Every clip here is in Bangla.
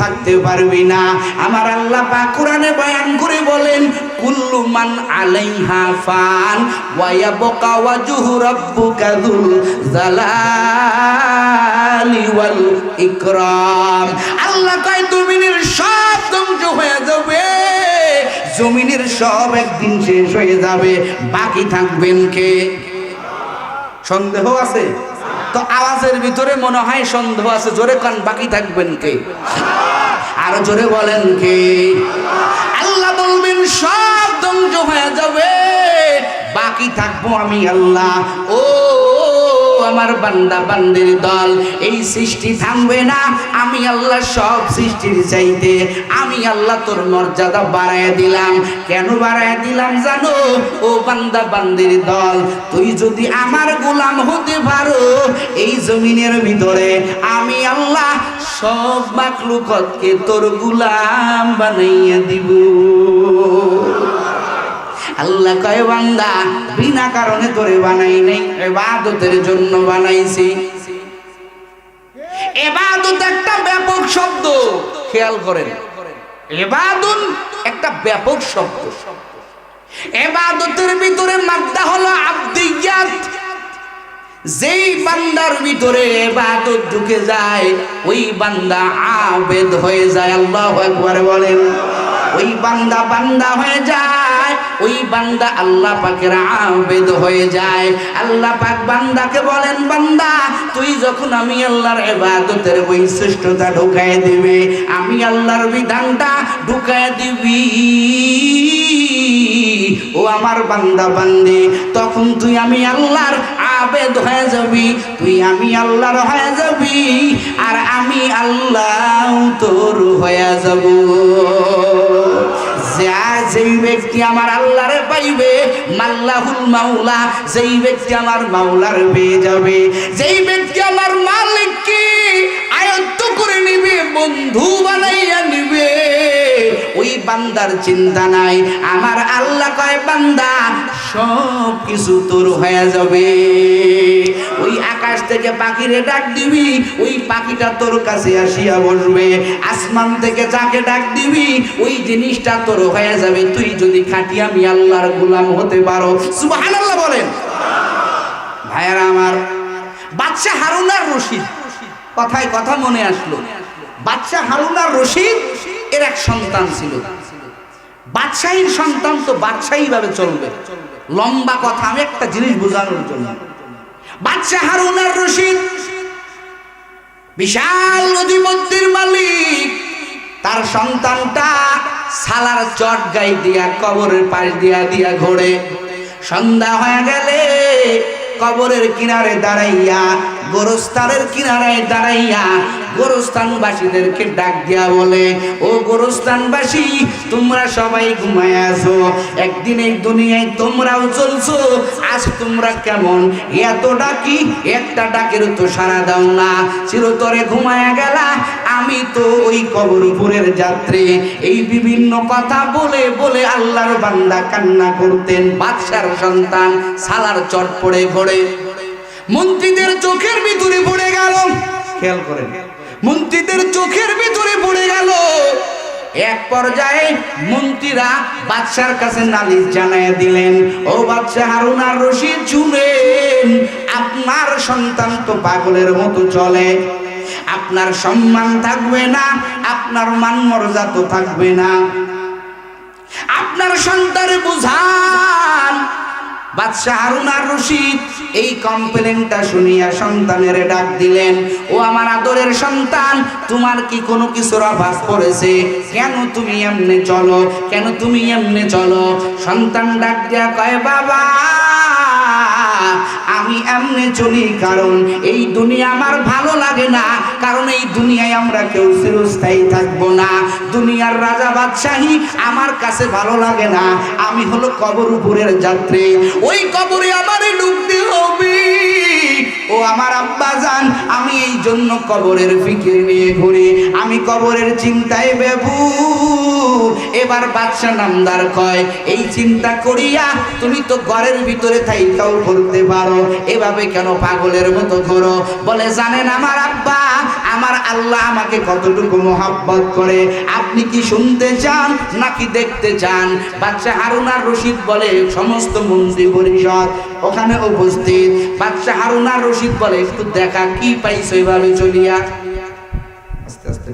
থাকতে পারবি না। আমার আল্লাহ পাক কোরআনে বয়ান করে বলেন, কুল্লু মান আলাইহা ফান ওয়া ইয়াবকা ওয়াজহু রাব্বুকা যুল জালালি ওয়াল ইকরাম। আল্লাহ কয় জমিনের সব ধ্বংস হয়ে যাবে, জমিনের সব একদিন শেষ হয়ে যাবে, বাকি থাকবেন কে? সন্দেহ আছে তো? আওয়াজের ভিতরে মনে হয় সন্দেহ আছে। জোরে কান, বাকি থাকবেন কে? আরো জোরে বলেন কে? আল্লাহ বলবেন সব ধ্বংস হয়ে যাবে, বাকি থাকবো আমি আল্লাহ। ও আমার বান্দা বান্দির দল, এই সৃষ্টি থামবে না। আমি আল্লাহ সব সৃষ্টির চাইতে আমি আল্লাহ তোর মর্যাদা বাড়ায় দিলাম। কেন বাড়ায় দিলাম জানো? ও বান্দা বান্দির দল, তুই যদি আমার গোলাম হতে পারো, এই জমিনের ভিতরে আমি আল্লাহ সব মাখলুকতকে তোর গোলাম বানাইয়া দিব। আল্লাহ কয় বান্দা, বিনা কারণে তোরে বানাই নাই, ইবাদতের জন্য বানাইছি। ইবাদত একটা ব্যাপক শব্দ, খেয়াল করেন। ইবাদত একটা ব্যাপক শব্দ। ইবাদতের ভিতরে মাদ্দা হলো আবদিয়াত। যেই বান্দার ভিতরে ইবাদত ঢুকে যায়, ওই বান্দা আবেদ হয়ে যায়। আল্লাহু আকবার বলেন। ওই বান্দা বান্দা হয়ে যায়, ওই বান্দা আল্লাহ পাকের আবেদ হয়ে যায়। আল্লাহ পাক বান্দাকে বলেন, বান্দা তুই যখন আমি আল্লাহর ইবাদতের বৈশিষ্ট্যটা ঢুকায় দিবে, আমি আল্লাহর বিধানটা ঢুকায় দিবি, ও আমার বান্দা বান্দি, তখন তুই আমি আল্লাহর আবেদ হয়ে যাবি, তুই আমি আল্লাহর হয়ে যাবি, আর আমি আল্লাহ তোর হয়ে যাব। যেই ব্যক্তি আমার আল্লাহরে পাইবে, মাল্লাহুল মাওলা, যেই ব্যক্তি আমার মাওলার পেয়ে যাবে, যেই ব্যক্তি আমার মালিককে আয়ত্ত করে নিবে, বন্ধু বানাইয়া নিবে, ওই বান্দার চিন্তা নাই। আমার আল্লাহ কয়, বান্দা সব কিছু তোর হয়ে যাবে। ওই আকাশ থেকে পাখিরে ডাক দিবি, ওই পাখিটা তোর কাছে আসিয়া বসবে। আসমান থেকে যাকে ডাক দিবি, ওই জিনিসটা তোর হয়ে যাবে, তুই যদি খাঁটি আমি আল্লাহর গোলাম হতে পারো। সুবহানাল্লাহ বলেন। ভাইয়ারা আমার, বাদশা হারুন আর রশিদ, কথায় কথা মনে আসলো। বাদশা হারুন আর রশিদ এর এক সন্তান ছিল। বাদশাহীর সন্তান তো বাদশাহী ভাবে চলবে। লম্বা কথা, আমি একটা জিনিস বোঝানোর জন্য। বাদশা হারুন আর রশিদ বিশাল নদীমন্দির মালিক। তার সন্তানটা সালার চট গাই দিয়া কবরের পাশ দিয়া দিয়া ঘোরে। সন্ধ্যা হয়ে গেলে কবরের কিনারে দাঁড়াইয়া, গোরস্থানের কিনারায় দাঁড়াইয়া গোরস্থানবাসীদেরকে ডাক দিয়া বলে, ও গোরস্থানবাসী, তোমরা সবাই ঘুমায় আছো, একদিন এই দুনিয়ায় তোমরাও চলছো, আজ তোমরা কেমন? এত ডাকি, একটা ডাকের তো সাড়া দাও না, চিরতরে ঘুমায় গেলা। আমি তো ওই কবরপুরের যাত্রী। এই বিভিন্ন কথা বলে বলে আল্লাহর বান্দা কান্না করতেন। বাদশার সন্তান সালার চট পড়ে ঘোরে। মন্ত্রীদের চোখের ভিতরে পড়ে গেল। খেয়াল করেন, মন্ত্রীদের চোখের ভিতরে পড়ে গেল। এক পর্যায়ে মন্ত্রীরা বাদশার কাছে নালিশ জানাইয়া দিলেন, ও বাদশা হারুন আর রশিদ, শুনেন, আপনার সন্তান তো পাগলের মতো চলে, আপনার সম্মান থাকবে না, আপনার মান মর্যাদা থাকবে না, আপনার সন্তানে বুঝান। বাদশা হারুন আর রশিদ এই কমপ্লেনটা শুনিয়া সন্তানের ডাক দিলেন, ও আমার আদরের সন্তান, তোমার কি কোনো কিছুর অভাব পড়েছে? কেন তুমি এমনি চলো, কেন তুমি এমনি চলো? সন্তান ডাক দিয়া কয়, বাবা আমি এমনি চলি কারণ এই দুনিয়া আমার ভালো লাগে না, কারণ এই দুনিয়ায় আমরা কেউ চিরস্থায়ী থাকবো না। দুনিয়ার রাজা বাদশাহী আমার কাছে ভালো লাগে না। আমি হলো কবর উপরের যাত্রী, ওই কবরে আমারই ঢুকতে হবে। ও ও আমার আব্বা জান, আমি এই জন্য কবরের ফিকির নিয়ে ঘুরি, আমি কবরের চিন্তায় বেবুর। এবার বাদশা নামদার কয়, এই চিন্তা করিয়া তুমি তো ঘরের ভিতরে থাইকাও করতে পারো, এভাবে কেন পাগলের মতো করো? বলে জানেন আমার আব্বা, আমার আল্লাহ আমাকে কতটুকু মোহাব্বত করে আপনি কি শুনতে চান নাকি দেখতে চান? বাদশা হারুন আর রশিদ বলে, সমস্ত মন্ত্রী পরিষদ ওখানে উপস্থিত। বাদশা হারুন আর রশিদ বলে, একটু দেখা কি পাইছো এভাবে চলিয়া। আস্তে আস্তে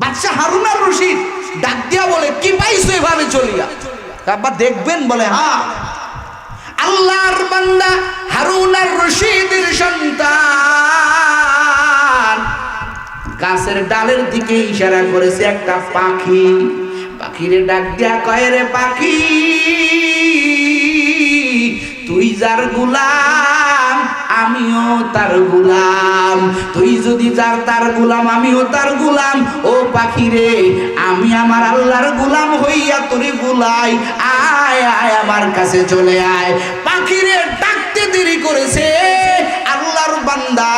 বাদশা হারুন আর রশিদ ডাক দিয়া বলে, কি পাইছো এভাবে চলিয়া? আব্বা দেখবেন? বলে হ্যাঁ, আল্লাহর বান্দা হারুন আর রশিদের সন্তান গাছের ডালের দিকে ইশারা করেছে একটা পাখি। পাখিরে ডাক দিয়া কয়, রে পাখি, তুই যার গোলাম আমিও তার গোলাম, তুই যদি যার তার গোলাম আমিও তার গোলাম। ও পাখি রে, আমি আমার আল্লাহর গোলাম হইয়া তোরে গোলাই, আয় আয় আমার কাছে চলে আয়। পাখি রে ডাকতে দেরি করেছে আল্লাহর বান্দা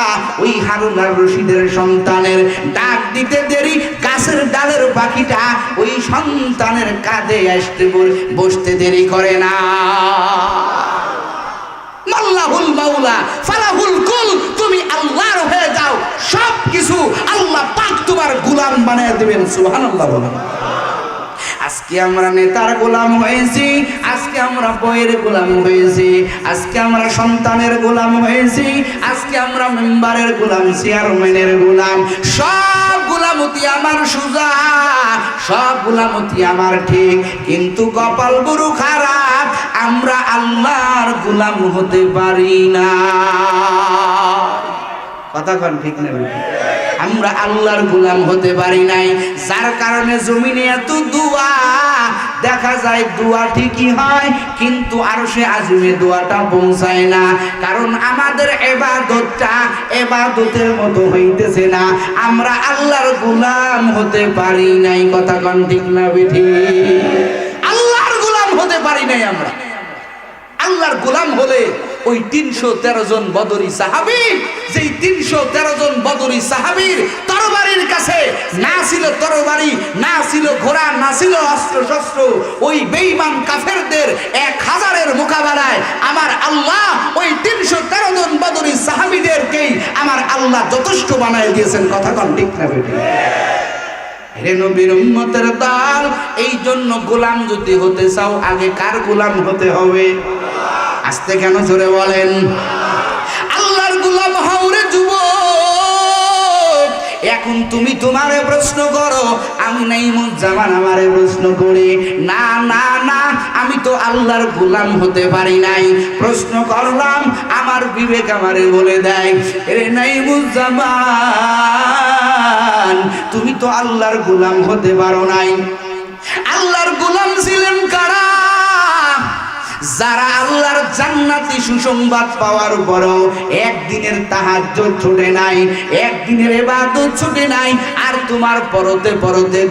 ওই হারুন আর রশিদের সন্তানের ডাক দিতে দেরি, গাছের ডালের পাখিটা ওই সন্তানের কাঁধে আসতে বসতে দেরি করে না। মাল্লাহুল মাওলা ফালাহুল কুল, তুমি আল্লাহর হয়ে যাও, সব কিছু আল্লাহ পাক তোমার গোলাম বানিয়ে দিবেন। সুবহানাল্লাহ বলেন। আজকে আমরা নেতার গোলাম হয়েছি, আজকে আমরা বইয়ের গোলাম হয়েছি, আজকে আমরা সন্তানের গোলাম হয়েছি, আজকে আমরা মেম্বারের গোলাম, চেয়ারম্যানের গোলাম। সব গোলামতি আমার সুজা, সব গোলামতি আমার ঠিক, কিন্তু কপাল বড় খারাপ, আমরা আল্লাহর গোলাম হতে পারি না। কথা কোন ঠিক না? আমরা আল্লাহর গোলাম হতে পারি নাই, যার কারণে জমিনে এত দোয়া দেখা যায়, দোয়া ঠিকই হয় কিন্তু আরশে আজিমে দোয়াটা পৌঁছায় না, কারণ আমাদের ইবাদতটা ইবাদতের মতো হইতেছে না, আমরা আল্লাহর গোলাম হতে পারি নাই। কথা কোন ঠিক না বেঠি? আল্লাহর গোলাম হতে পারি নাই আমরা। আল্লাহর গোলাম হলে ওই 313 জন বদরি সাহাবী, যেই 313 জন বদরি সাহাবীর তরবারির কাছে না ছিল তরবারি, না ছিল ঘোড়া, না ছিল অস্ত্র শস্ত্র, ওই বেঈমান কাফেরদের 1000-এর মোকাবেলায় আমার আল্লাহ ওই 313 জন বদরি সাহাবীদেরকেই আমার আল্লাহ যথেষ্ট বানায় দিয়েছেন। কথা কোন ঠিক না বেটি? হে নবীর উম্মতের দল, এই জন্য গোলাম যদি হতে চাও আগে কার গোলাম হতে হবে? আস্তে কেন জোরে বলেন? আল্লাহর গোলাম হও রে যুবক। এখন তুমি তোমারে প্রশ্ন করো, আমি নাইমুজ্জামান আমারে প্রশ্ন করি, না না না, আমি তো আল্লাহর গোলাম হতে পারি নাই। প্রশ্ন করলাম, আমার বিবেক আমারে বলে দেয়, রে নাইমুজ্জামান, তুমি তো আল্লাহর গোলাম হতে পারো নাই। আল্লাহর গোলাম ছিলেন কারা? যারা আল্লাহর জান্নাতি সুসংবাদ পাওয়ার পরও একদিনের তাহাজ্জুদ ছুটে নাই, একদিনের ইবাদত ছুটে নাই, আর তোমার পরতে পরতে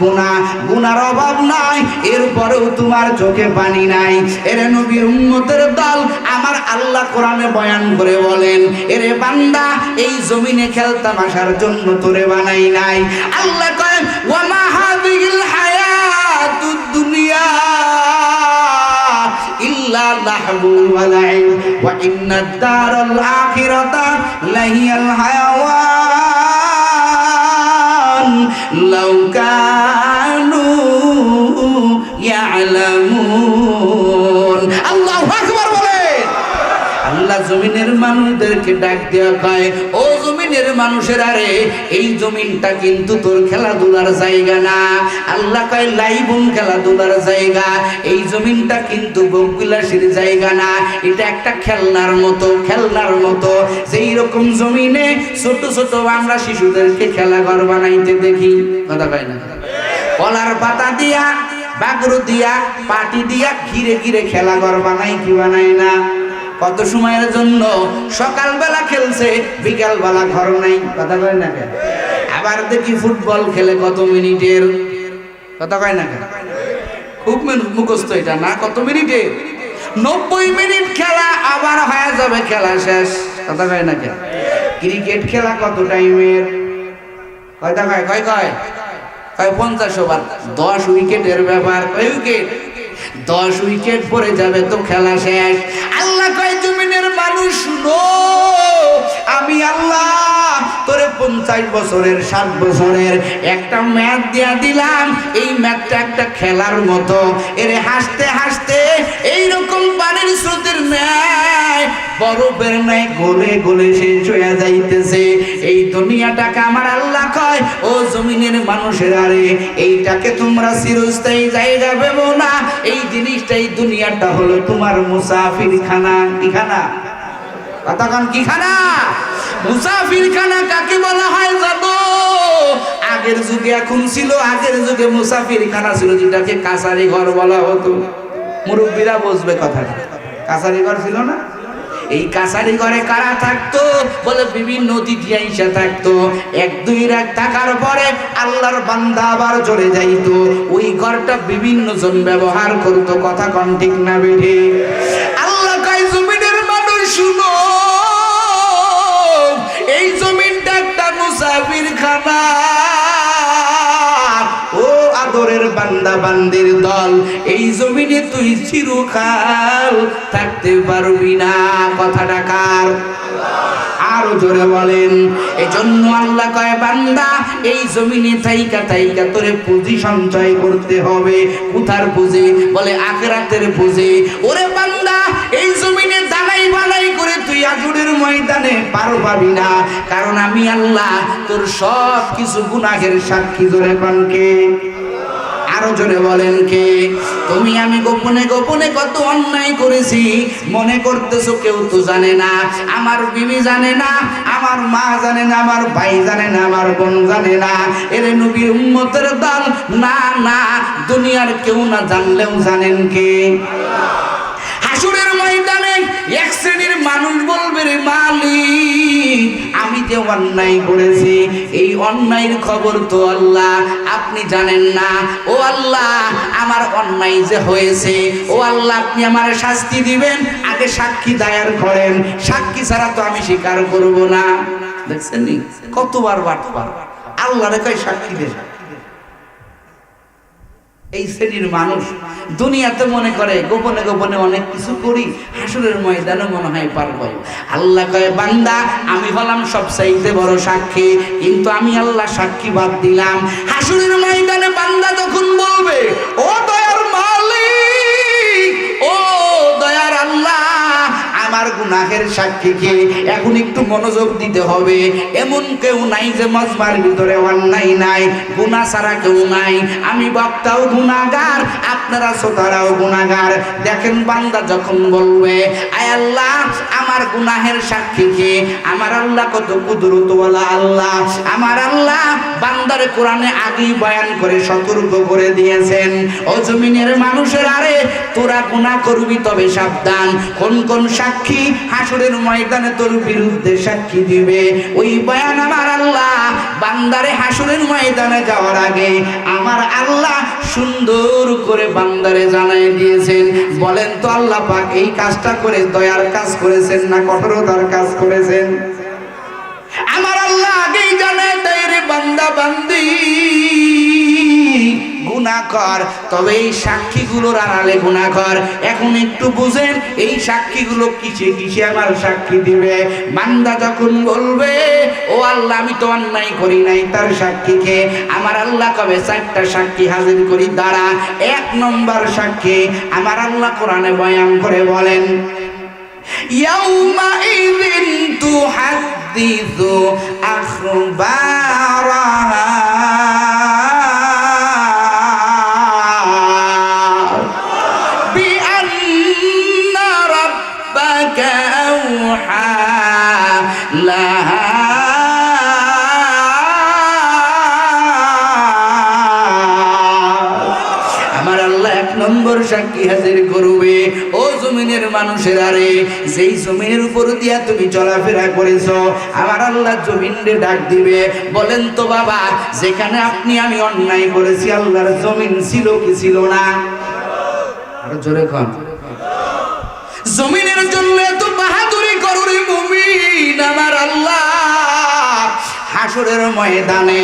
গুনার অভাব নাই, এরপরেও তোমার চোখে পানি নাই। এরে নবীর উম্মতের দল, আমার আল্লাহ কোরআনে বয়ান করে বলেন, এরে বান্দা, এই জমিনে খেলতামাশার জন্য তোরে বানাই নাই। আল্লাহ কয়, ওয়া মা হাযিহিল হায়াতুদ দুনিয়া ইল্লা লাহবু ওয়া লাইব ওয়া ইন্নাদ দারাল আখিরাতা লাহিয়াল হায়াওয়ান লাউ কানু ইয়ালামুন। আল্লাহু আকবার বলে। আল্লাহ জমিনের মানুষদেরকে ডাক দেয়া কয়, ও জমিনের মানুষেরা রে, এই জমিনটা কিন্তু তোর খেলাধুলার জায়গা না। আল্লাহ কয়, লাইবুন খেলাধুলার জায়গা, এই জমিনটা কিন্তু ভোগবিলাসীর জায়গা না, এটা একটা খেলনার মতো, খেলনার মতো। যেই রকম জমিনে ছোট ছোট আমরা শিশুদেরকে খেলাঘর বানাইতে দেখি, কথা কয় না, কলার পাতা দিয়া, বাগরু দিয়া, পাটি দিয়া ঘিরে ঘিরে খেলাঘর বানাই কি বানাই না? কত সময়ের জন্য? সকালবেলা খেলছে, বিকালবেলা ঘর নাই, কথা কয় না কেন? আবার দেখি ফুটবল খেলে কত মিনিটের, কথা কয় না কেন? খুব মুখস্থ এটা না, কত মিনিটের? 90 মিনিট খেলা আবার হয়ে যাবে, খেলা শেষ। কথা কয় না কেন? ক্রিকেট খেলা কত টাইমের? কয়টা কয়? কয় কয় কয় 50 ওভার, 10 উইকেটের ব্যাপার। কয় উইকেট? 10 উইকেট পড়ে যাবে তো খেলা শেষ। আল্লাহ কয় জমিনের মানুষ শুনো, আমি আল্লাহ তোরে 50 বছরের 60 বছরের একটা ম্যাচ দিয়া দিলাম। এই ম্যাচটা একটা খেলার মতো, এর হাসতে হাসতে এইরকম পানির স্রোতের ন্যায় বরফের ন্যায় গলে গলে শেষ হয়ে যাইতেছে। এই দুনিয়াটাকে আমার আল্লাহ কয় ও জমিনের মানুষের, আরে এইটাকে তোমরা চিরস্থায়ী জায়গা ভেবো না। এই জিনিসটাই দুনিয়াটা হলো তোমার মুসাফির খানা। কি খানা? কথা কান, কি খানা? মুসাফির খানা কাকে বলা হয় জানো? আগের যুগে এখন ছিল, আগের যুগে মুসাফির খানা ছিল যেটাকে কাছারি ঘর বলা হতো। মুরব্বীরা বুঝবে কথাটা। কাছারি ঘর ছিল না? এই কাছারি ঘরে কারা থাকতো? বলে বিভিন্ন অতিথি আইসা থাকতো। 1-2 রাত থাকার পরে আল্লাহর বান্দা আবার চলে যাইতো। ওই ঘরটা বিভিন্ন জন ব্যবহার করতো। কথা কোন ঠিক না বেঠে? আল্লাহ কয় জমিনের মানুষ শুনো, এই জমিনটা একটা মুসাফির খানা। ও আদরের বান্দা বান্দির দল, এই জমিনে তুই চিরকাল থাকতে পারবি না। কথাটা কার? আরো জোরে বলেন। এজন্য আল্লাহ কয় বান্দা এই জমিনে থাইকা থাইকা তোরে পুঁজি সঞ্চয় করতে হবে। কোথার পুঁজি? বলে আখিরাতের পুঁজি। ওরে বান্দা এই জমিনে দালাই বালাই করে তুই আজুরের ময়দানে পার পাবি না, কারণ আমি আল্লাহ তোর সব কিছু গুনাহের সাক্ষী। জোরে কনকে? আরো জোরে বলেন কে? তুমি আমি গোপনে গোপনে কত অন্যায় করেছি, মনে করতেছো কেউ তো জানে না। আমার বিবি জানে না, আমার মা জানে না, আমার ভাই জানে না, আমার বোন জানে না। এর নবীর উম্মতের দল, না না, দুনিয়ার কেউ না জানলেও জানেন কে? হাসুরের ময়দানে এক শ্রেণীর মানুষ বলবে, রে মালিক আমি যে অন্যায় করেছি, এই অন্যায়ের খবর তো আল্লাহ আপনি জানেন না। ও আল্লাহ আমার অন্যায় যে হয়েছে, ও আল্লাহ আপনি আমার শাস্তি দিবেন, আগে সাক্ষী দায়ের করেন, সাক্ষী ছাড়া তো আমি স্বীকার করব না। দেখছেন নি কতবার বাটবার আল্লাহরে কয় সাক্ষী দেন। এই শ্রেণীর মানুষ দুনিয়াতে মনে করে গোপনে গোপনে অনেক কিছু করি, হাসরের ময়দানে মনে হয় পারবো। আল্লাহ কয় বান্দা আমি হলাম সবচাইতে বড় সাক্ষী, কিন্তু আমি আল্লাহ সাক্ষী বাদ দিলাম। হাসরের ময়দানে বান্দা যখন বলবে, ও দয়ার মালিক, ও দয়ার আল্লাহ, আমার গুনাহের সাক্ষীকে এখন একটু মনোযোগ দিতে হবে। এমন কেউ নাই যে মজমার ভিতরে অন্যায় নাই, গুনাহ ছাড়া কেউ নাই। আমি বক্তাও গুনাহগার, আপনারা শ্রোতারাও গুনাহগার। দেখেন বান্দা যখন বলবে, আয় আল্লাহ আমার গুনাহের সাক্ষীকে, আমার আল্লাহ কত কুদরতওয়ালা আল্লাহ। আমার আল্লাহ বান্দার কোরআনে আগেই বয়ান করে সতর্ক করে দিয়েছেন, ও জমিনের মানুষের, আরে তোরা গুনাহ করবি তবে সাবধান। কোন কোন সাক্ষী হাসরের ময়দানে তোর বিরুদ্ধে সাক্ষী দিবে, ওই বয়ান আমার আল্লাহ বান্দারে হাসরের ময়দানে যাওয়ার আগে আমার আল্লাহ সুন্দর করে বান্দারে জানাই দিয়েছেন। বলেন তো আল্লাহ পাক এই কাজটা করে দয়ার কাজ করেছেন না কঠোরতার কাজ করেছেন? আমার আল্লাহ আগেই জানাই দেয়, রে বান্দা বান্দি গুনাহ কর, তবে এই সাক্ষীগুলোর আড়ালে গুনাহ কর। এখন একটু বুঝেন এই সাক্ষীগুলো কিসে কিসে আমার সাক্ষী দিবে। বান্দা যখন বলবে, ও আল্লাহ আমি তো অন্যায় করি নাই, তার সাক্ষীকে আমার আল্লাহ কবে 4টা সাক্ষী হাজির করি দাঁড়া। 1 নম্বর সাক্ষী আমার আল্লাহ কোরআনে বয়ান করে বলেন, ইয়াউমা ইযিন তুহাদ্দিসু আখবারাহা বিআন্না রাব্বাকা আওহা লাহা। আমার আল্লাহ 1 নম্বর সাক্ষী হাজির করবে। ও জমিনের মানুষের, আরে যেই জমিনের উপর দিয়া তুমি চলাফেরা করেছো, আমার আল্লাহ জমিনে ডাক দিবে, বলেন তো বাবা যেখানে আপনি আমি অন্যায় করেছি আল্লাহর জমিন ছিল কি ছিল না? আরো জোরে কন। জমিনের জন্য এত বাহাদুরি করো রে মুমিন আমার আল্লাহ হাসরের ময়দানে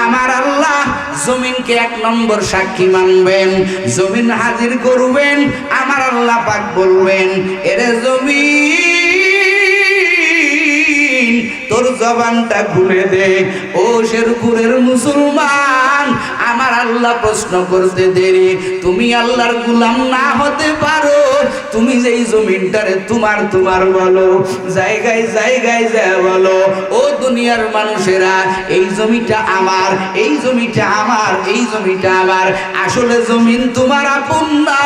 আমার আল্লাহ জমিনকে এক নম্বর সাক্ষী মানবেন জমিন হাজির করবেন আমার আল্লাহ পাক বলবেন এরে জমিন তোর জবানটা খুলে দে ও শেরপুরের মুসলমান আমার আল্লাহ প্রশ্ন করতে দেরি তুমি আল্লাহর গোলাম না হতে পারো তুমি যেই জমিনটারে তোমার তোমার বলো জায়গায় জায়গায় যায় বলো ও দুনিয়ার মানুষেরা এই জমিটা আমার এই জমিটা আমার এই জমিটা আমার আসলে জমিন তোমার আপন না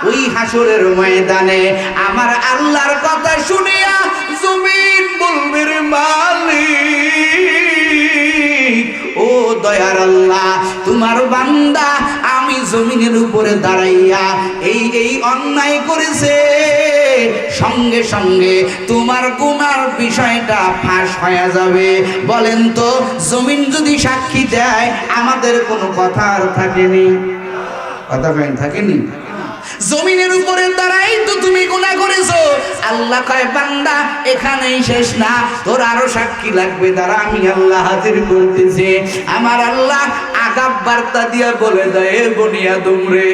ওই হাসরের ময়দানে আমার আল্লাহর কথা শুনিয়া জমিন বলবে রে মালিক ও দয়ার আল্লাহ তোমার বান্দা আমি জমিনের উপরে দাঁড়াইয়া এই অন্যায় করেছে সঙ্গে সঙ্গে তোমার গুনার বিষয়টা ফাঁস হয়ে যাবে বলেন তো জমিন যদি সাক্ষী দেয় আমাদের কোনো কথা আর থাকেনি কথা থাকেনি জমিনের উপরে দাঁড়াই তো তুমি গুনাহ করেছো আল্লাহ কয় বান্দা এখানেই শেষ না তোর আরো সাক্ষী লাগবে দাঁড়া আমি আল্লাহ হাজির করতেছি আমার আল্লাহ আগাব বার্তা দিয়া বলে দেয় বনিয়া তোমরে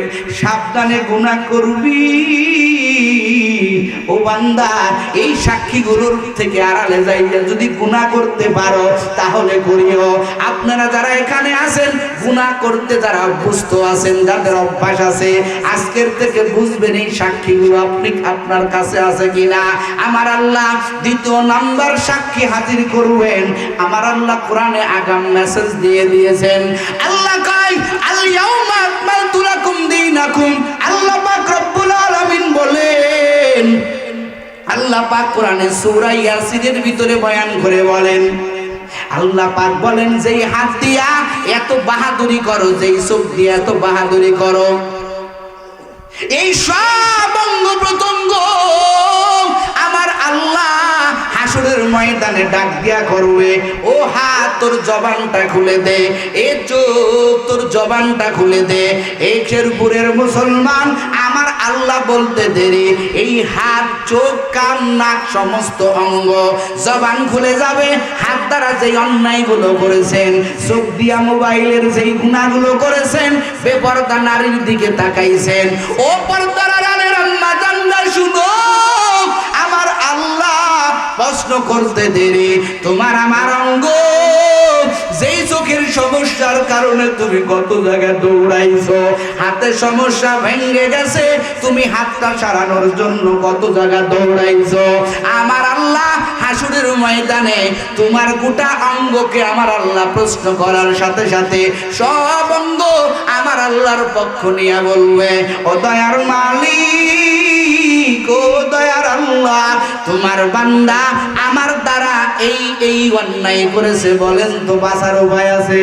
সাবধানে গুনাহ করবি ও বান্দা এই সাক্ষীগুলোর থেকে আড়ালে যাইয়া যদি গুনাহ করতে পারো তাহলে করিও আপনারা যারা এখানে আছেন গুনাহ করতে যারা অভ্যস্ত আছেন যাদের অভ্যাস আছে আজকের থেকে বুঝবেন এই সাক্ষীগুলো আপনি আপনার কাছে আছে কিনা আমার আল্লাহ দ্বিতীয় নাম্বার সাক্ষী হাজির করবেন আমার আল্লাহ কোরআনে আগাম মেসেজ দিয়ে দিয়েছেন আল্লাহ কয় আল ইয়াউমা আকমালতু লাকুম দীনাকুম আল্লাহ পাক রব্বুল আলামিন বলেন আল্লাহ পাক কোরআনে সূরা ইয়াসিনের ভিতরে বয়ান করে বলেন আল্লাহ পাক বলেন যেই হাত দিয়া এত বাহাদুরি করো যেই চোখ দিয়া এত বাহাদুরি করো এই সব অঙ্গ প্রত্যঙ্গ আমার আল্লাহ হাসরের ময়দানে ডাক দিয়া করবে ও হাত তোর জবানটা খুলে দে এ চোখ তোর জবানটা খুলে দে এই শেরপুরের মুসলমান আমার আল্লাহ বলতে দেরি এই হাত চোখ কান নাক সমস্ত অঙ্গ জবান খুলে যাবে হাত দ্বারা যেই অন্যায়গুলো করেছেন চোখ দিয়া মোবাইলের যেই গুনাহগুলো করেছেন বেপরদা নারীর দিকে তাকাইছেন ও পর্দার আড়ালের আম্মা জানলা শুনো আমার আল্লাহ প্রশ্ন করতে দেরি তোমার আমার অঙ্গ যেই চোখের সমস্যার কারণে তুমি কত জায়গায় দৌড়াইছো হাতে সমস্যা ভেঙে গেছে তুমি হাতটা সারানোর জন্য কত জায়গা দৌড়াইছো আমার আল্লাহ হাসরের ময়দানে তোমার গোটা অঙ্গকে আমার আল্লাহ প্রশ্ন করার সাথে সাথে সব অঙ্গ আমার আল্লাহর পক্ষ নিয়ে বলবে ও দয়ার মালিক ও দয়ার আল্লাহ তোমার বান্দা আমার দ্বারা এই অন্যায় করেছে বলেন তো বাঁচার উপায় আছে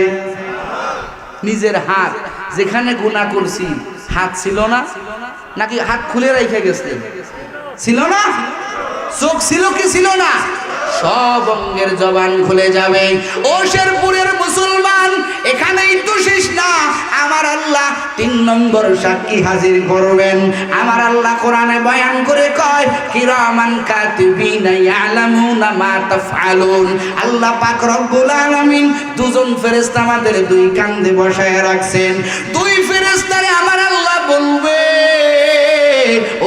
নিজের হাত যেখানে গুনাহ করছি হাত ছিল না নাকি হাত খুলে রেখে গেছে ছিল না চোখ ছিল কি ছিল না সব অঙ্গের জবান খুলে যাবে ও শেরপুরের মুসলমান এখানেই তো শেষ না আমার আল্লাহ 3 নম্বর সাক্ষী হাজির করবেন আমার আল্লাহ কোরআনে বয়ান করে কয় কিরামান কাতিবিনা ইয়ালামুনা মা তাফআলুন আল্লাহ পাক রব্বুল আলামিন দুজন ফেরেশতা আমাদের দুই কাঁধে বসায় রাখছেন দুই ফেরেশতারে আমার আল্লাহ বলবে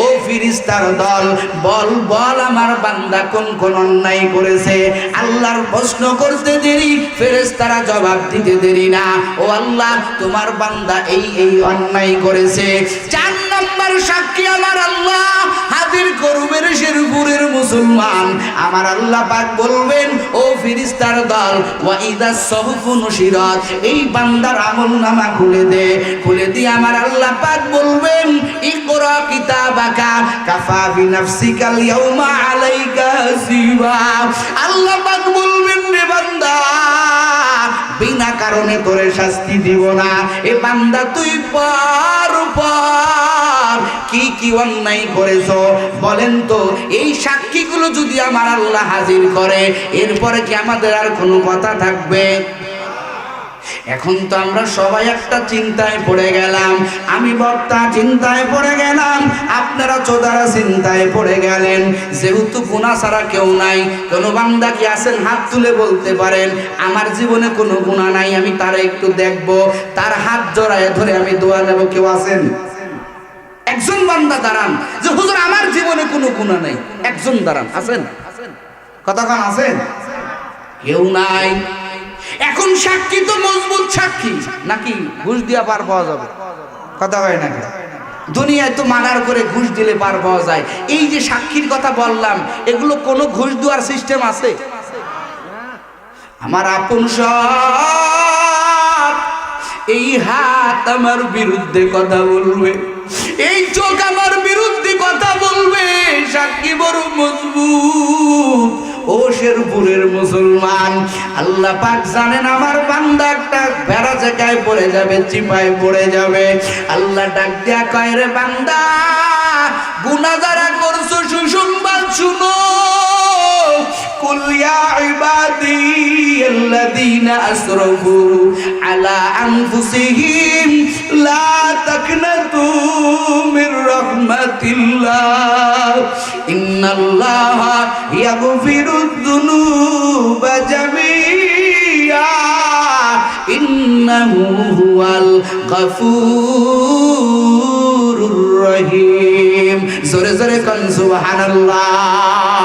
ও ফেরেশতার দল বল বল আমার বান্দা কোন কোন অন্যায় করেছে আল্লাহর প্রশ্ন করতে দেরি ফেরেশতারা জবাব দিতে দেরি না ও আল্লাহ তোমার বান্দা এই অন্যায় করেছে 4 নম্বর সাক্ষী আমার আল্লাহ হাজির করবেন শেরপুরের মুসলমান আমার আল্লাহ পাক বলবেন ও ফেরেশতার দল ওয়া ইদাস সাহুফু নুশিরাত এই বান্দার আমলনামা খুলে দিয়ে আমার আল্লাহ পাক বলবেন ইকরা কিতাবাকা কাফা বিনাফসিকাল ইয়াউমা আলাইকা হাসিবা আল্লাহ পাক বলবেন রে বান্দা বিনা কারণে তোরে শাস্তি দিব না এ বান্দা তুই পর কি অন্যায় করেছো বলেন তো এই সাক্ষীগুলো যদি আমার আল্লাহ হাজির করে এরপরে কি আমাদের আর কোনো কথা থাকবে এখন তো আমরা সবাই একটা চিন্তায় পড়ে গেলাম, আমি বক্তা চিন্তায় পড়ে গেলাম, আপনারা চোদারা চিন্তায় পড়ে গেলেন। যেহেতু গুনাহ ছাড়া কেউ নাই, কোনো বান্দা কি আছেন হাত তুলে বলতে পারেন আমার জীবনে কোনো গুনাহ নাই, আমি তারা একটু দেখব, তার হাত জড়ায় ধরে আমি দোয়া নেব? কেউ আছেন? একজন বান্দা দাঁড়ান যে হুজুর আমার জীবনে কোনো গুনাহ নাই, একজন দাঁড়ান, আছেন? কতক্ষণ আছেন? কেউ নাই। এখন সাক্ষী তো মজবুত সাক্ষী নাকি ঘুষ দিয়া পার পাওয়া যাবে? কথা হয় নাকি? দুনিয়ায় তো মার্ডার করে ঘুষ দিলে পার পাওয়া যায়। এই যে সাক্ষীর কথা বললাম, এগুলো কোনো ঘুষ দেওয়ার সিস্টেম আছে? আমার আপন সব, এই হাত আমার বিরুদ্ধে কথা বলবে, এই চোখ আমার বিরুদ্ধে কথা বলবে, সাক্ষী বড় মজবুত। ও শেরপুরের মুসলমান, আল্লাহ পাক জানেন আমার বান্দা একটা ভেড়া জায়গায় পড়ে যাবে, চিপায় পড়ে যাবে। আল্লাহ ডাক দিয়া কয়, রে বান্দা, গুনাহ যারা করছো সুসংবাদ শুনো। কুল ইয়া ইবাদিয়াল্লাযীনা আসরাফু আলা আনফুসিহিম লা তাকনাতু মির রাহমাতিল্লাহ ইন্নাল্লাহা ইয়াগফিরুয যুনুবা জামিআ ইন্নাহু হুয়াল গফুরুর রহিম। জোরে জোরে কোন সুবহানাল্লাহ।